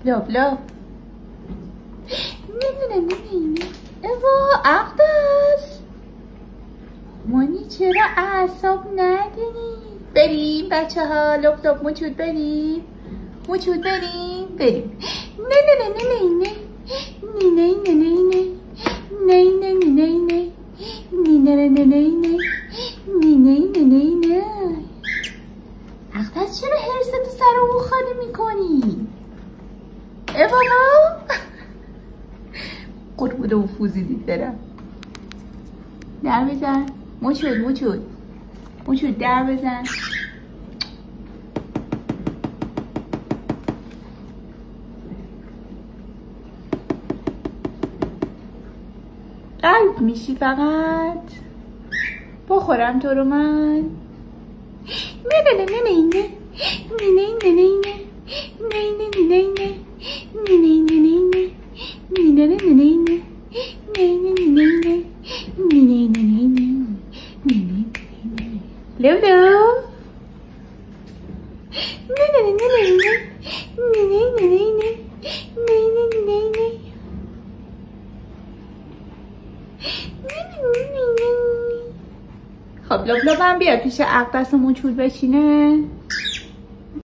لب لب اوا اقدس مانی چرا اعصاب نداری؟ بریم بچه ها لب لب موچود بریم موچود بریم نه نه نه نه نه نه نه نه نه نه نه نه نه اقدس چرا حرستو سر اون خالی میکنی؟ ای بابا قربون اون فوزیدید برم در بزن موچود در بزن قلب میشی فقط بخورم تو رو من نه نه نه نه نه نه نه نه خب لب لبم بیاد پیش اقدس موچود بشینه